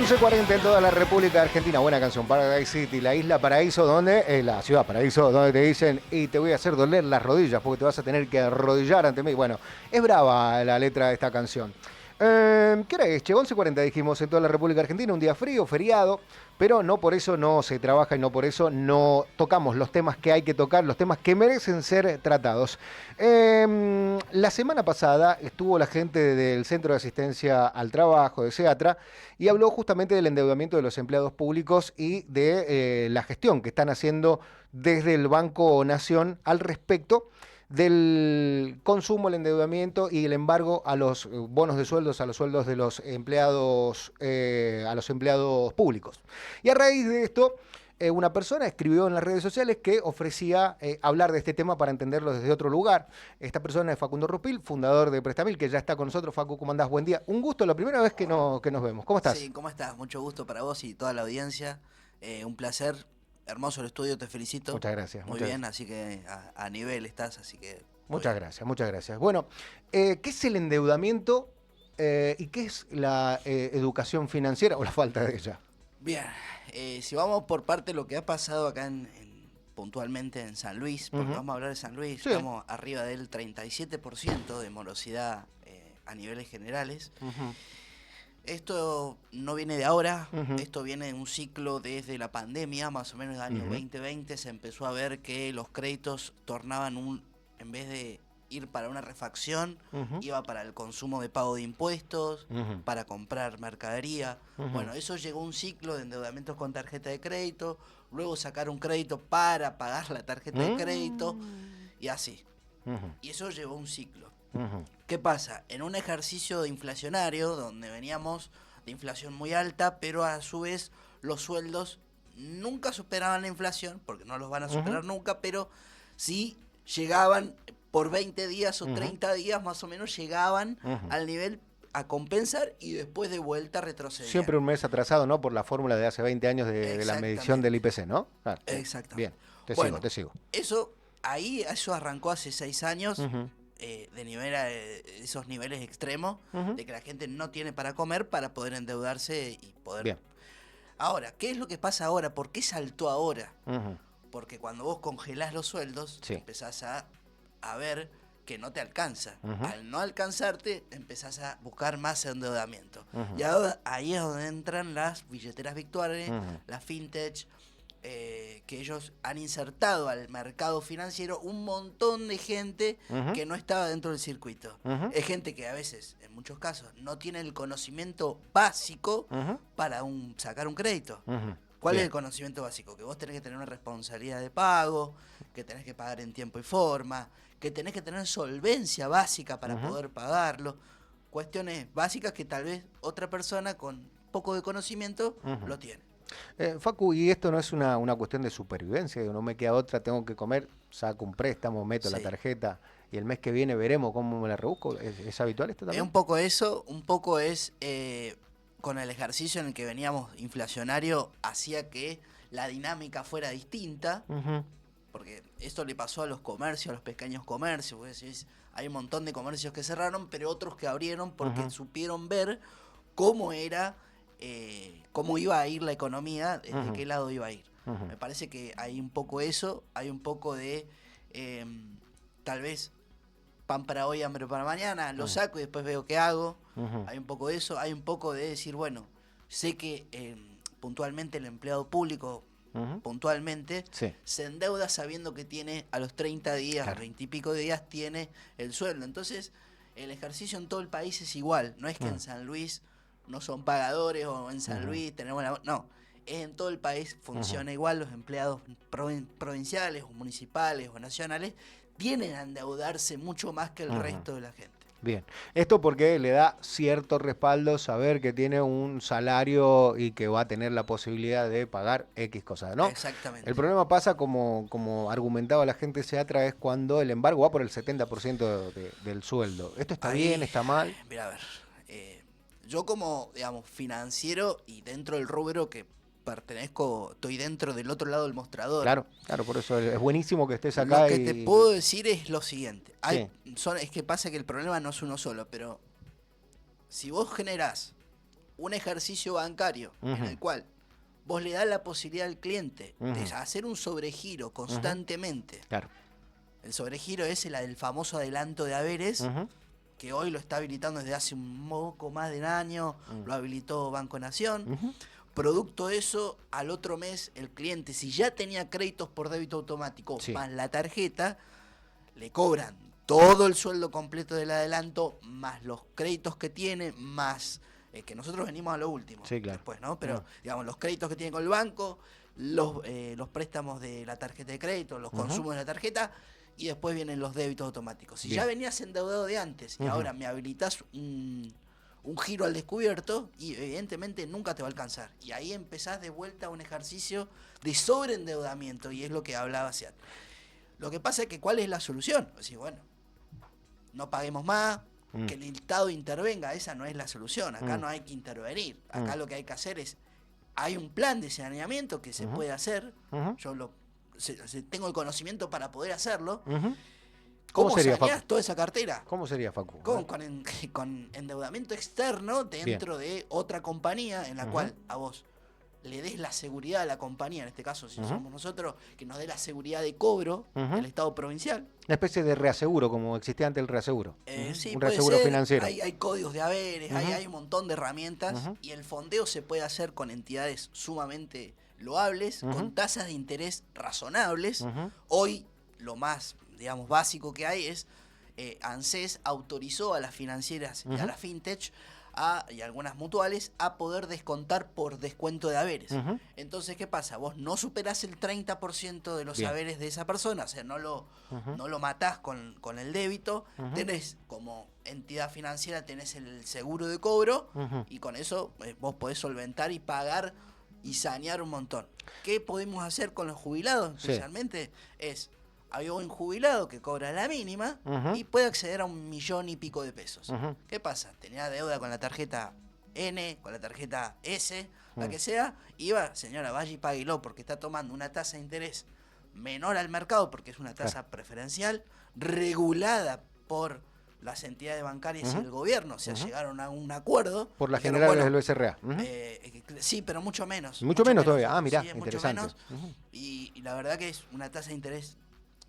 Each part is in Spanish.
11:40 en toda la República Argentina. Buena canción, Paradise City, la isla paraíso, donde la ciudad paraíso, donde te dicen y te voy a hacer doler las rodillas porque te vas a tener que arrodillar ante mí. Bueno, es brava la letra de esta canción. ¿Qué hora es, che? 11:40 dijimos en toda la República Argentina, un día frío, feriado, pero no por eso no se trabaja y no por eso no tocamos los temas que hay que tocar, los temas que merecen ser tratados. La semana pasada estuvo la gente del Centro de Asistencia al Trabajo, de SEATRA, y habló justamente del endeudamiento de los empleados públicos y de la gestión que están haciendo desde el Banco Nación al respecto del consumo, el endeudamiento y el embargo a los bonos de sueldos, a los sueldos de los empleados, a los empleados públicos. Y a raíz de esto, una persona escribió en las redes sociales que ofrecía hablar de este tema para entenderlo desde otro lugar. Esta persona es Facundo Rupil, fundador de Prestamil, que ya está con nosotros. Facu, ¿cómo andás? Buen día. Un gusto, la primera vez que nos vemos. ¿Cómo estás? Sí, ¿cómo estás? Mucho gusto para vos y toda la audiencia. Un placer. Hermoso el estudio, te felicito. Muchas gracias. Muy bien, así que a nivel estás, así que... Muchas gracias, muchas gracias. Bueno, ¿qué es el endeudamiento y qué es la educación financiera o la falta de ella? Bien, si vamos por parte de lo que ha pasado acá puntualmente en San Luis, porque vamos a hablar de San Luis, Sí. Estamos arriba del 37% de morosidad a niveles generales. Esto no viene de ahora, esto viene de un ciclo desde la pandemia, más o menos del año 2020 se empezó a ver que los créditos tornaban en vez de ir para una refacción, iba para el consumo de pago de impuestos, para comprar mercadería. Bueno, eso llegó a un ciclo de endeudamientos con tarjeta de crédito, luego sacar un crédito para pagar la tarjeta de crédito, y así. Y eso llevó a un ciclo. ¿Qué pasa? En un ejercicio inflacionario, donde veníamos de inflación muy alta, pero a su vez los sueldos nunca superaban la inflación, porque no los van a superar nunca, pero sí llegaban por 20 días o 30 días más o menos, llegaban al nivel a compensar y después de vuelta retrocedían. Siempre un mes atrasado, ¿no? Por la fórmula de hace 20 años de la medición del IPC, ¿no? Claro. Exactamente. Bien, te sigo. Eso arrancó hace 6 años. De nivel esos niveles extremos de que la gente no tiene para comer para poder endeudarse y poder... Bien. Ahora, ¿qué es lo que pasa ahora? ¿Por qué saltó ahora? Porque cuando vos congelás los sueldos, empezás a ver que no te alcanza. Al no alcanzarte, empezás a buscar más endeudamiento. Y ahí es donde entran las billeteras virtuales, las fintech, que ellos han insertado al mercado financiero un montón de gente que no estaba dentro del circuito. Es gente que a veces, en muchos casos, no tiene el conocimiento básico para sacar un crédito. ¿Cuál es el conocimiento básico? Que vos tenés que tener una responsabilidad de pago, que tenés que pagar en tiempo y forma, que tenés que tener solvencia básica para poder pagarlo. Cuestiones básicas que tal vez otra persona con poco de conocimiento lo tiene. Facu, ¿y esto no es una cuestión de supervivencia? Digo, no me queda otra, tengo que comer, saco un préstamo, meto la tarjeta y el mes que viene veremos cómo me la rebusco. ¿Es habitual esto también? Es un poco eso, un poco es con el ejercicio en el que veníamos inflacionario, hacía que la dinámica fuera distinta, porque esto le pasó a los comercios, a los pequeños comercios. Vos decís, hay un montón de comercios que cerraron, pero otros que abrieron porque supieron ver cómo era... cómo iba a ir la economía, desde qué lado iba a ir. Me parece que hay un poco eso, hay un poco de tal vez pan para hoy, hambre para mañana, lo saco y después veo qué hago. Hay un poco de eso, hay un poco de decir, bueno, sé que puntualmente el empleado público puntualmente se endeuda sabiendo que tiene a los 30 días, 20 y pico de días tiene el sueldo. Entonces el ejercicio en todo el país es igual, no es que en San Luis no son pagadores o en San Luis tenemos no, en todo el país funciona igual. Los empleados provinciales o municipales o nacionales tienen a endeudarse mucho más que el resto de la gente. Bien, esto porque le da cierto respaldo saber que tiene un salario y que va a tener la posibilidad de pagar X cosas, ¿no? Exactamente. El problema pasa, como argumentaba la gente SEATRA, es cuando el embargo va por el 70% del sueldo. ¿Esto está bien, está mal? Mira, a ver, yo como, digamos, financiero y dentro del rubro que pertenezco, estoy dentro del otro lado del mostrador. Claro, por eso es buenísimo que estés acá. Lo que te puedo decir es lo siguiente. Es que pasa que el problema no es uno solo, pero si vos generás un ejercicio bancario en el cual vos le das la posibilidad al cliente de hacer un sobregiro constantemente. Claro. El sobregiro es el famoso adelanto de haberes, que hoy lo está habilitando desde hace un poco más de un año, lo habilitó Banco Nación. Producto de eso, al otro mes el cliente, si ya tenía créditos por débito automático más la tarjeta, le cobran todo el sueldo completo del adelanto, más los créditos que tiene, más que nosotros venimos a lo último después, ¿no? Pero digamos, los créditos que tiene con el banco, los préstamos de la tarjeta de crédito, los consumos de la tarjeta, y después vienen los débitos automáticos. Si ya venías endeudado de antes y ahora me habilitas un giro al descubierto, y evidentemente nunca te va a alcanzar. Y ahí empezás de vuelta a un ejercicio de sobreendeudamiento, y es lo que hablaba Seat. Lo que pasa es que, ¿cuál es la solución? O sea, bueno, no paguemos más, que el Estado intervenga, esa no es la solución. Acá no hay que intervenir. Acá lo que hay que hacer es, hay un plan de saneamiento que se puede hacer. Yo tengo el conocimiento para poder hacerlo. ¿Cómo sería, saneás toda esa cartera? ¿Cómo sería, Facu? Con endeudamiento externo dentro de otra compañía en la cual a vos le des la seguridad a la compañía, en este caso si somos nosotros, que nos dé la seguridad de cobro del Estado provincial. Una especie de reaseguro, como existía antes el reaseguro. Sí, un reaseguro financiero. Hay códigos de haberes, hay un montón de herramientas, y el fondeo se puede hacer con entidades sumamente loables, con tasas de interés razonables. Hoy lo más, digamos, básico que hay es ANSES autorizó a las financieras y a las fintech y algunas mutuales a poder descontar por descuento de haberes. Entonces, ¿qué pasa? Vos no superás el 30% de los haberes de esa persona, o sea, no lo matás con el débito, tenés como entidad financiera, tenés el seguro de cobro, y con eso vos podés solventar y pagar y sanear un montón. ¿Qué podemos hacer con los jubilados? Especialmente había un jubilado que cobra la mínima y puede acceder a 1 millón y pico de pesos. ¿Qué pasa? Tenía deuda con la tarjeta N, con la tarjeta S, la que sea, iba, señora, vaya y páguelo, porque está tomando una tasa de interés menor al mercado, porque es una tasa preferencial, regulada por las entidades bancarias y el gobierno. O sea, llegaron a un acuerdo. Por las generales del BCRA. Sí, pero mucho menos. Mucho menos todavía. Ah, mirá, sí, interesante. Mucho menos, y la verdad que es una tasa de interés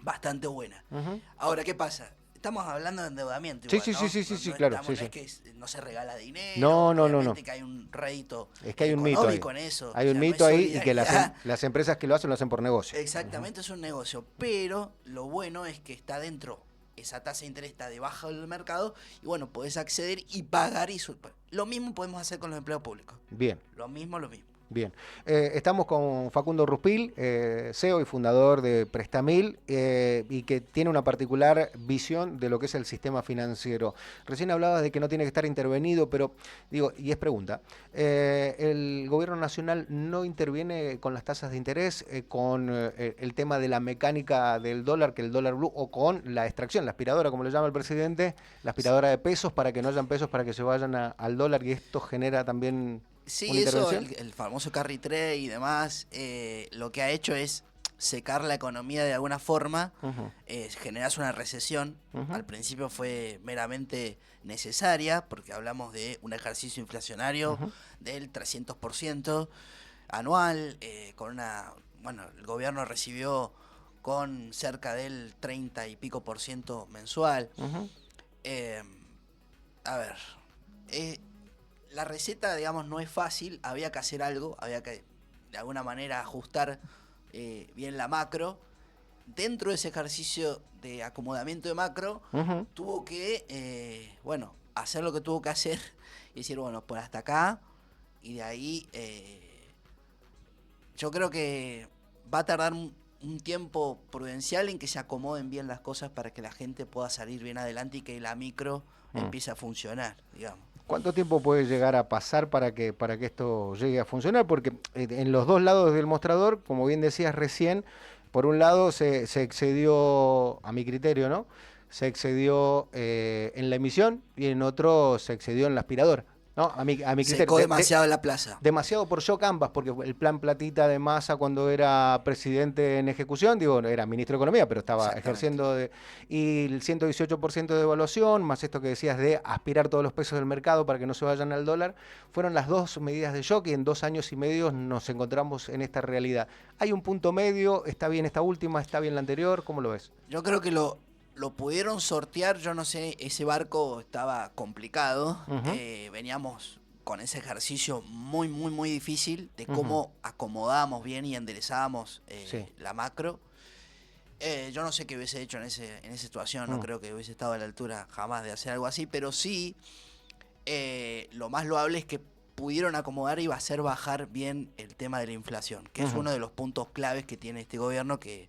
bastante buena. Ahora, ¿qué pasa? Estamos hablando de endeudamiento. Sí, igual, sí, claro. No es que no se regala dinero. No. Que hay un rédito es que hay un mito ahí. Con eso. Hay un mito ahí, y que las empresas que lo hacen por negocio. Exactamente, es un negocio. Pero lo bueno es que está dentro, esa tasa de interés está debajo del mercado, y bueno, podés acceder y pagar. Lo mismo podemos hacer con los empleados públicos. Bien. Lo mismo. Bien, estamos con Facundo Ruspil, CEO y fundador de Prestamil, y que tiene una particular visión de lo que es el sistema financiero. Recién hablabas de que no tiene que estar intervenido, pero digo, y es pregunta, ¿el gobierno nacional no interviene con las tasas de interés, con el tema de la mecánica del dólar, que el dólar blue, o con la extracción, la aspiradora, como le llama el presidente, la aspiradora de pesos, para que no hayan pesos, para que se vayan al dólar, y esto genera también... Sí, eso, el famoso carry trade y demás, lo que ha hecho es secar la economía de alguna forma, generas una recesión. Al principio fue meramente necesaria, porque hablamos de un ejercicio inflacionario del 300% anual, el gobierno recibió con cerca del 30 y pico por ciento mensual. La receta, digamos, no es fácil, había que hacer algo, había que de alguna manera ajustar bien la macro. Dentro de ese ejercicio de acomodamiento de macro, tuvo que, hacer lo que tuvo que hacer y decir, bueno, por hasta acá, y de ahí yo creo que va a tardar un tiempo prudencial en que se acomoden bien las cosas para que la gente pueda salir bien adelante y que la micro empiece a funcionar, digamos. ¿Cuánto tiempo puede llegar a pasar para que esto llegue a funcionar? Porque en los dos lados del mostrador, como bien decías recién, por un lado se excedió, a mi criterio, ¿no? Se excedió en la emisión, y en otro se excedió en la aspiradora. No, a mi criterio. Secó demasiado la plaza. Demasiado por shock ambas, porque el plan Platita de Massa cuando era presidente en ejecución, digo, era ministro de Economía, pero estaba ejerciendo y el 118% de devaluación, más esto que decías de aspirar todos los pesos del mercado para que no se vayan al dólar, fueron las dos medidas de shock y en 2 años y medio nos encontramos en esta realidad. ¿Hay un punto medio? ¿Está bien esta última? ¿Está bien la anterior? ¿Cómo lo ves? Yo creo que lo pudieron sortear, yo no sé, ese barco estaba complicado, veníamos con ese ejercicio muy, muy, muy difícil de cómo acomodábamos bien y enderezábamos la macro. Yo no sé qué hubiese hecho en esa situación, no creo que hubiese estado a la altura jamás de hacer algo así, pero sí, lo más loable es que pudieron acomodar y hacer bajar bien el tema de la inflación, que es uno de los puntos claves que tiene este gobierno, que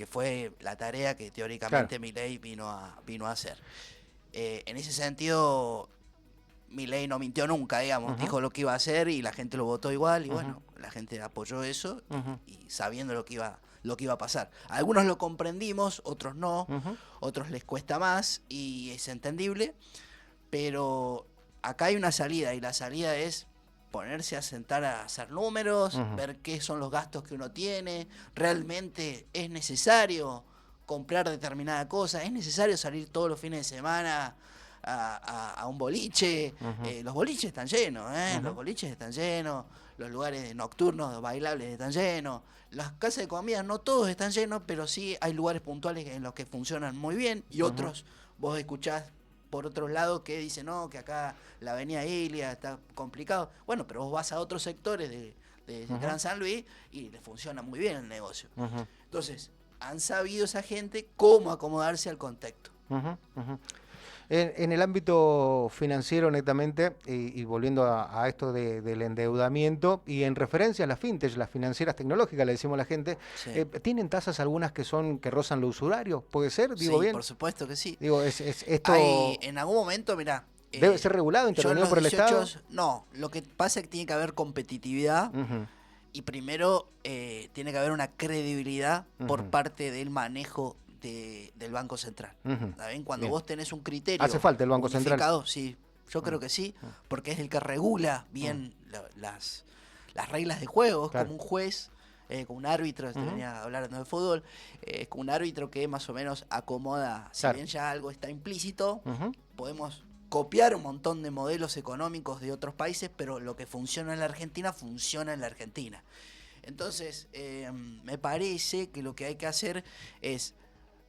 fue la tarea que teóricamente Milei vino a hacer. En ese sentido, Milei no mintió nunca, digamos, dijo lo que iba a hacer y la gente lo votó igual y bueno, la gente apoyó eso y sabiendo lo que iba a pasar. Algunos lo comprendimos, otros no, otros les cuesta más y es entendible, pero acá hay una salida y la salida es ponerse a sentar a hacer números, ver qué son los gastos que uno tiene, realmente es necesario comprar determinada cosa, es necesario salir todos los fines de semana a un boliche, los boliches están llenos, los boliches están llenos, los lugares nocturnos, bailables están llenos, las casas de comida no todos están llenos, pero sí hay lugares puntuales en los que funcionan muy bien y otros vos escuchás por otro lado que dice no, que acá la avenida Ilia está complicado. Bueno, pero vos vas a otros sectores de Gran San Luis y les funciona muy bien el negocio. Entonces, han sabido esa gente cómo acomodarse al contexto. En el ámbito financiero netamente, y volviendo a esto del endeudamiento, y en referencia a las fintech, las financieras tecnológicas, le decimos a la gente, ¿tienen tasas algunas que rozan lo usurario? ¿Puede ser? Digo, sí, bien. Por supuesto que sí. Digo, esto... En algún momento, mirá, ¿debe ser regulado, intervenido por el Estado? No, lo que pasa es que tiene que haber competitividad y primero tiene que haber una credibilidad por parte del manejo del Banco Central. ¿Saben? Cuando vos tenés un criterio ¿hace falta el Banco Central? Sí, yo creo que sí, porque es el que regula bien las reglas de juego, es como un juez, como un árbitro, venía hablando de fútbol, es como un árbitro que más o menos acomoda, si bien ya algo está implícito, podemos copiar un montón de modelos económicos de otros países, pero lo que funciona en la Argentina, funciona en la Argentina. Entonces, me parece que lo que hay que hacer es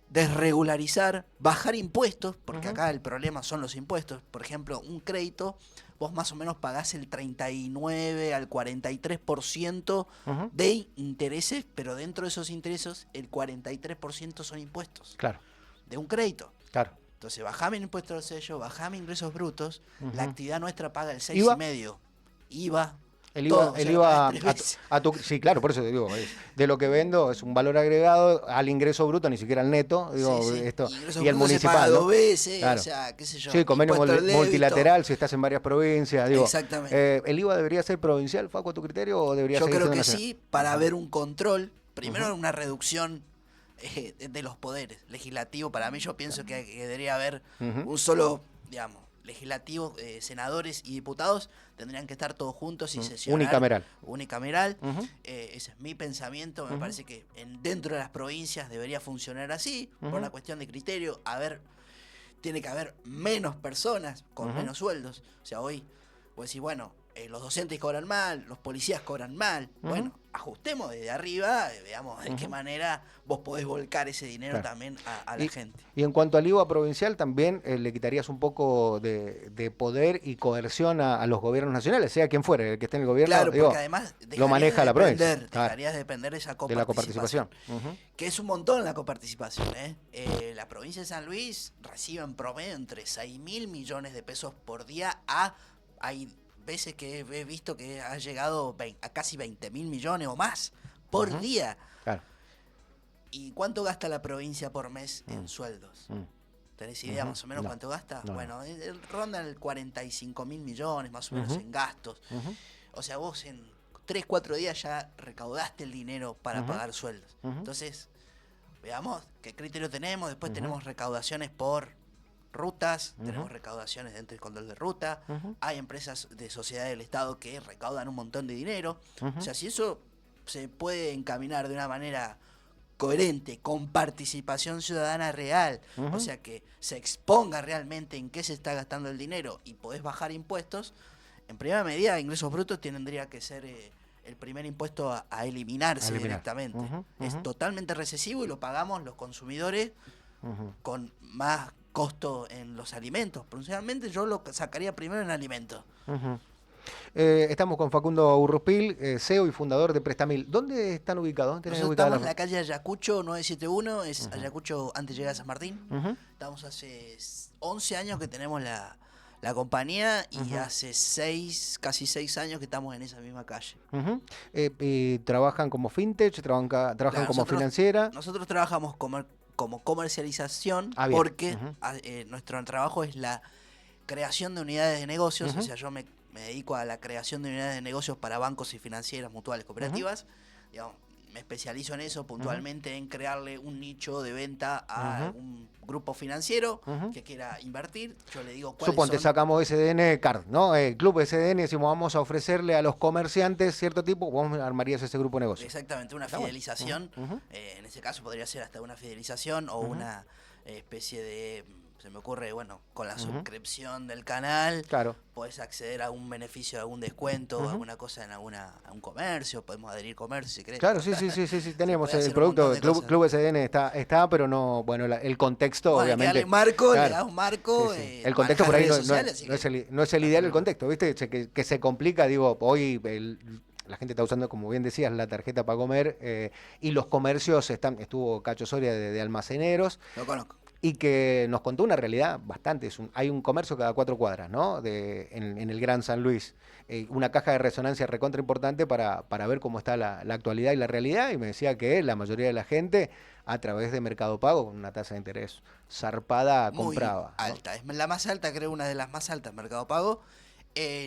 desregularizar, bajar impuestos, porque acá el problema son los impuestos. Por ejemplo, un crédito, vos más o menos pagás el 39 al 43% de intereses, pero dentro de esos intereses el 43% son impuestos. Claro. De un crédito. Claro. Entonces, bajame el impuesto al sello, bajame ingresos brutos, la actividad nuestra paga el 6,5%. IVA. El IVA sí, claro, por eso te digo, de lo que vendo es un valor agregado al ingreso bruto, ni siquiera al neto, digo, esto y el municipal, ¿no? 2 veces, claro. O sea, qué sé yo. Sí, convenio multilateral si estás en varias provincias, digo. Exactamente. ¿El IVA debería ser provincial, Facu, a tu criterio, o debería ser nacional? Yo creo que sí, para haber un control, primero una reducción de los poderes. Legislativo, para mí yo pienso que debería haber un solo, digamos, legislativo, senadores y diputados tendrían que estar todos juntos y sesionar. Unicameral. Ese es mi pensamiento. Me parece que dentro de las provincias debería funcionar así, por una cuestión de criterio. Tiene que haber menos personas con menos sueldos. O sea, hoy vos decís, bueno, los docentes cobran mal, los policías cobran mal. Bueno, ajustemos desde arriba, veamos de qué manera vos podés volcar ese dinero también a la gente. Y en cuanto al IVA provincial, también le quitarías un poco de poder y coerción a los gobiernos nacionales, sea quien fuere, el que esté en el gobierno. Claro, porque además lo maneja la provincia. Dejarías de depender de esa coparticipación. Que es un montón la coparticipación. La provincia de San Luis recibe en promedio entre 6.000 millones de pesos por día hay veces que he visto que ha llegado a casi 20.000 millones o más por día. Claro. ¿Y cuánto gasta la provincia por mes en sueldos? ¿Tenés idea más o menos cuánto gasta? No. Bueno, ronda el 45.000 millones más o menos en gastos. O sea, vos en 3-4 días ya recaudaste el dinero para pagar sueldos. Entonces, veamos qué criterio tenemos. Después tenemos recaudaciones por rutas, tenemos recaudaciones dentro del control de ruta, hay empresas de sociedad del Estado que recaudan un montón de dinero. O sea, si eso se puede encaminar de una manera coherente, con participación ciudadana real, o sea, que se exponga realmente en qué se está gastando el dinero y podés bajar impuestos, en primera medida, ingresos brutos tendría que ser el primer impuesto a eliminarse directamente. Es totalmente recesivo y lo pagamos los consumidores con más costo en los alimentos. Principalmente yo lo sacaría primero en alimentos. Estamos con Facundo Urruspil, CEO y fundador de Prestamil. ¿Dónde están ubicados? Nosotros estamos en la calle Ayacucho 971, es Ayacucho antes de llegar a San Martín. Estamos hace 11 años que tenemos la compañía y hace casi 6 años que estamos en esa misma calle. ¿Y trabajan como fintech? ¿Trabajan como financiera? Nosotros trabajamos como comercialización porque nuestro trabajo es la creación de unidades de negocios. O sea, yo me dedico a la creación de unidades de negocios para bancos y financieras, mutuales, cooperativas. Digamos, me especializo en eso puntualmente, en crearle un nicho de venta a un grupo financiero que quiera invertir. Yo le digo cuáles Suponte, sacamos SDN Card, ¿no? El club SDN, decimos, vamos a ofrecerle a los comerciantes cierto tipo, vos armarías ese grupo de negocio. Exactamente, una fidelización. En ese caso podría ser hasta una fidelización o una especie de... Se me ocurre, bueno, con la suscripción del canal, podés acceder a un beneficio, a algún descuento, alguna cosa en a un comercio, podemos adherir comercio si querés. Claro, sí, tenemos el producto, el Club SDN está, pero no, bueno, el contexto, obviamente. Le das un marco. El contexto por ahí no es el ideal, el contexto, ¿viste? Que se complica, digo, hoy la gente está usando, como bien decías, la tarjeta para comer, y los comercios estuvo Cacho Soria de almaceneros. Lo conozco. Y que nos contó una realidad bastante. Hay un comercio cada 4 cuadras, ¿no? En el Gran San Luis. Una caja de resonancia recontra importante para ver cómo está la actualidad y la realidad. Y me decía que la mayoría de la gente, a través de Mercado Pago, con una tasa de interés zarpada, muy compraba. Alta. Es la más alta, creo, una de las más altas, Mercado Pago.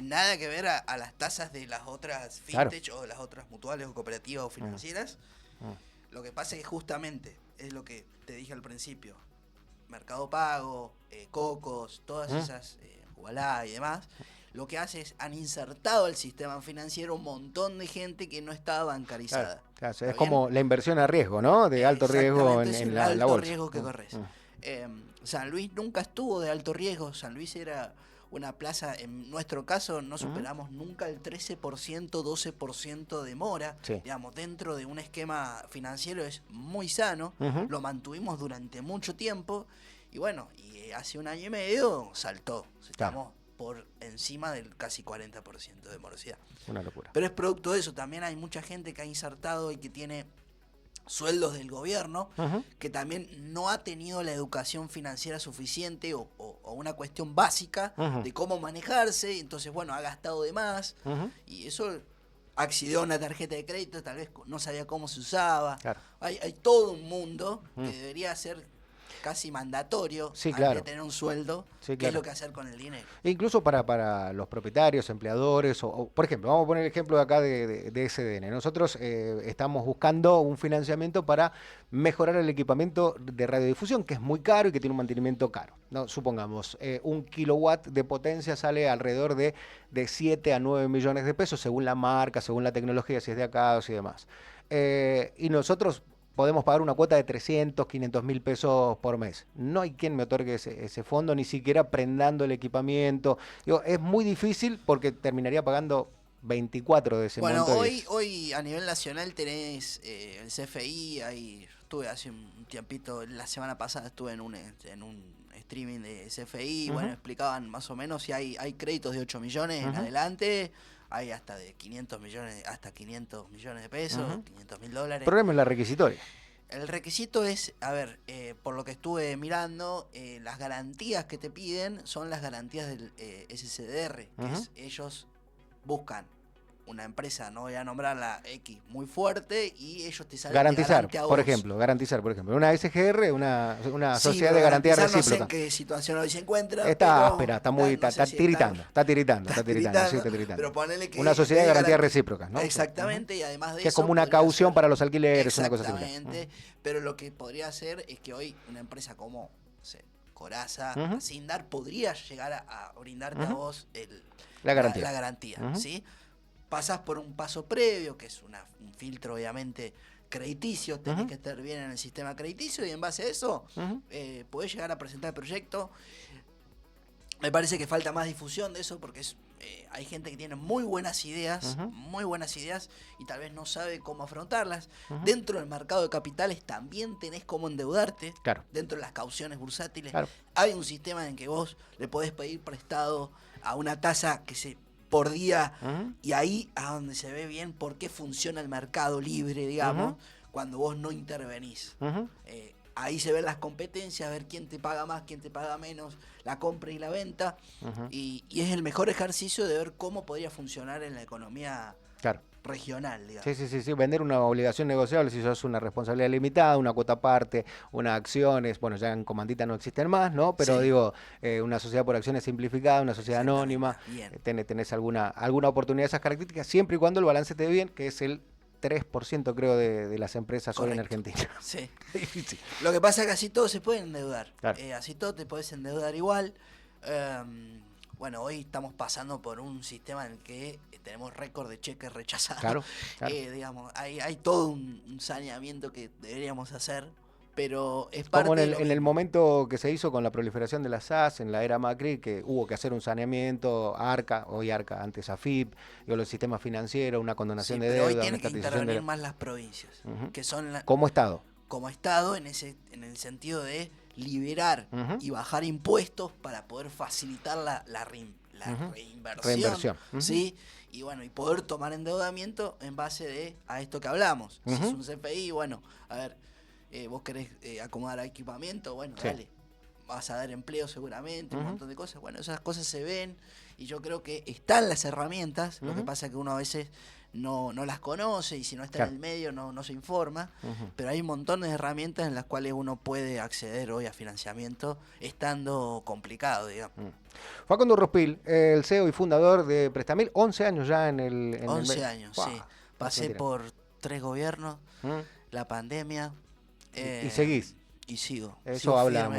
Nada que ver a las tasas de las otras fintech o de las otras mutuales o cooperativas o financieras. Lo que pasa es que justamente, es lo que te dije al principio, Mercado Pago, Cocos, todas esas, Ubalá y demás, lo que hace es han insertado al sistema financiero un montón de gente que no estaba bancarizada. Claro, es como la inversión a riesgo, ¿no? De alto riesgo en la bolsa. Alto riesgo que corres. San Luis nunca estuvo de alto riesgo. San Luis era una plaza, en nuestro caso no superamos nunca el 13%, 12% de mora. Digamos, dentro de un esquema financiero es muy sano. Lo mantuvimos durante mucho tiempo y bueno, y hace 1 año y medio saltó. Estamos por encima del casi 40% de morosidad. Una locura. Pero es producto de eso. También hay mucha gente que ha insertado y que tiene sueldos del gobierno, que también no ha tenido la educación financiera suficiente o una cuestión básica de cómo manejarse, entonces bueno, ha gastado de más y eso accedió a una tarjeta de crédito, tal vez no sabía cómo se usaba. Hay todo un mundo que debería ser casi mandatorio de tener un sueldo, qué es lo que hacer con el dinero. E incluso para los propietarios, empleadores, o, por ejemplo, vamos a poner el ejemplo de acá de SDN. Nosotros estamos buscando un financiamiento para mejorar el equipamiento de radiodifusión, que es muy caro y que tiene un mantenimiento caro, ¿no? Supongamos, 1 kilowatt de potencia sale alrededor de 7 a 9 millones de pesos, según la marca, según la tecnología, si es de acá o si demás. Y nosotros podemos pagar una cuota de 300, 500 mil pesos por mes. No hay quien me otorgue ese fondo, ni siquiera prendando el equipamiento. Digo, es muy difícil porque terminaría pagando 24 de ese monto. Bueno, hoy a nivel nacional tenés el CFI, estuve hace un tiempito, la semana pasada estuve en un streaming de CFI, bueno, explicaban más o menos si hay créditos de 8 millones en adelante. Hay hasta de 500 millones, hasta 500 millones de pesos, $500.000. El problema es la requisitoria. El requisito es, a ver, por lo que estuve mirando, las garantías que te piden son las garantías del SCDR, que es, ellos buscan una empresa, no voy a nombrarla X, muy fuerte, y ellos te salen garantizar, por ejemplo, una SGR, una sociedad de garantía recíproca. No sé en qué situación hoy se encuentra. Está áspera, está tiritando. Pero ponele que una sociedad de garantía recíproca, ¿no? Exactamente, y además de eso... Que es como una caución para los alquileres, una cosa así. Exactamente, pero lo que podría hacer es que hoy una empresa como Corazza, Sindar, podría llegar a brindarte a vos la garantía. La garantía, ¿sí? Pasás por un paso previo, que es un filtro obviamente crediticio, tenés que estar bien en el sistema crediticio y en base a eso podés llegar a presentar el proyecto. Me parece que falta más difusión de eso porque hay gente que tiene muy buenas ideas y tal vez no sabe cómo afrontarlas. Dentro del mercado de capitales también tenés cómo endeudarte. Claro. Dentro de las cauciones bursátiles Claro. hay un sistema en que vos le podés pedir prestado a una tasa por día y ahí a donde se ve bien por qué funciona el mercado libre, digamos, cuando vos no intervenís. Ahí se ven las competencias, ver quién te paga más, quién te paga menos, la compra y la venta. Y es el mejor ejercicio de ver cómo podría funcionar en la economía regional, digamos. Sí. Vender una obligación negociable si sos una responsabilidad limitada, una cuota aparte, unas acciones, bueno, ya en Comandita no existen más, ¿no? Pero digo, una sociedad por acciones simplificada, una sociedad anónima, tenés alguna oportunidad de esas características, siempre y cuando el balance esté bien, que es el 3% creo de las empresas hoy en Argentina. Sí. Lo que pasa es que así todos se pueden endeudar. Claro. Así todo te podés endeudar igual. Bueno, hoy estamos pasando por un sistema en el que tenemos récord de cheques rechazados. Claro. Digamos, hay todo un saneamiento que deberíamos hacer, pero es parte como en el momento que se hizo con la proliferación de las SAS en la era Macri, que hubo que hacer un saneamiento, hoy Arca, antes AFIP, los sistemas financieros, una condonación de deuda. Pero hoy tienen que intervenir más las provincias, que son como Estado. Como Estado en el sentido de liberar y bajar impuestos para poder facilitar la reinversión. ¿Sí? Y bueno, y poder tomar endeudamiento en base a esto que hablamos. Si es un CFI, bueno, a ver, vos querés acomodar equipamiento, bueno, dale, vas a dar empleo seguramente, un montón de cosas. Bueno, esas cosas se ven y yo creo que están las herramientas, lo que pasa es que uno a veces no las conoce y si no está en el medio no se informa, pero hay un montón de herramientas en las cuales uno puede acceder hoy a financiamiento estando complicado, digamos. Facundo Ruspil, el CEO y fundador de Prestamil, 11 años ya en el... 11 años, sí. Pasé por 3 gobiernos, la pandemia. Y seguís. Y sigo. Eso habla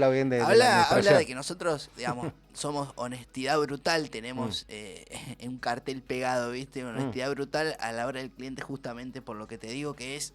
bien de habla de que nosotros, digamos, somos honestidad brutal, tenemos un cartel pegado, ¿viste? Honestidad brutal a la hora del cliente, justamente por lo que te digo que es,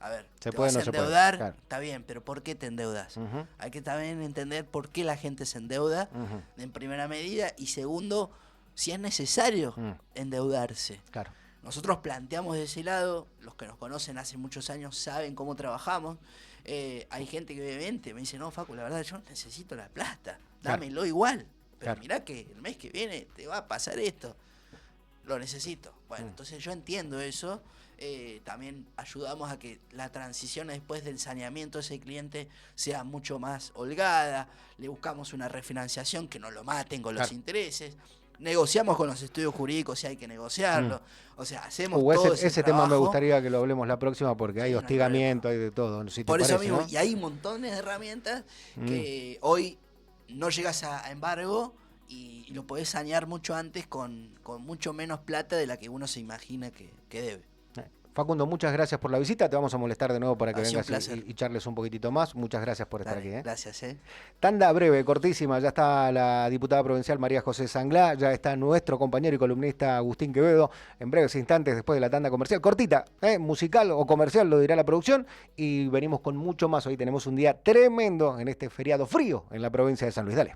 a ver, te vas a endeudar, está bien, pero ¿por qué te endeudas? Hay que también entender por qué la gente se endeuda, en primera medida, y segundo, si es necesario endeudarse. Claro. Nosotros planteamos de ese lado, los que nos conocen hace muchos años saben cómo trabajamos. Hay gente que obviamente me dice, no, Facu, la verdad yo necesito la plata, dámelo igual. Pero mirá que el mes que viene te va a pasar esto. Lo necesito. Bueno, entonces yo entiendo eso. También ayudamos a que la transición después del saneamiento de ese cliente sea mucho más holgada. Le buscamos una refinanciación que no lo maten con los intereses. Negociamos con los estudios jurídicos si hay que negociarlo. O sea, hacemos todo ese tema me gustaría que lo hablemos la próxima porque hay hostigamiento, hay de todo. Si por eso mismo, ¿no? Y hay montones de herramientas que hoy no llegas a embargo y lo podés sanear mucho antes con mucho menos plata de la que uno se imagina que debe. Facundo, muchas gracias por la visita. Te vamos a molestar de nuevo para que vengas y charles un poquitito más. Muchas gracias por estar aquí. Gracias. Tanda breve, cortísima. Ya está la diputada provincial María José Sanglá. Ya está nuestro compañero y columnista Agustín Quevedo. En breves instantes después de la tanda comercial. Cortita, musical o comercial, lo dirá la producción. Y venimos con mucho más. Hoy tenemos un día tremendo en este feriado frío en la provincia de San Luis. Dale.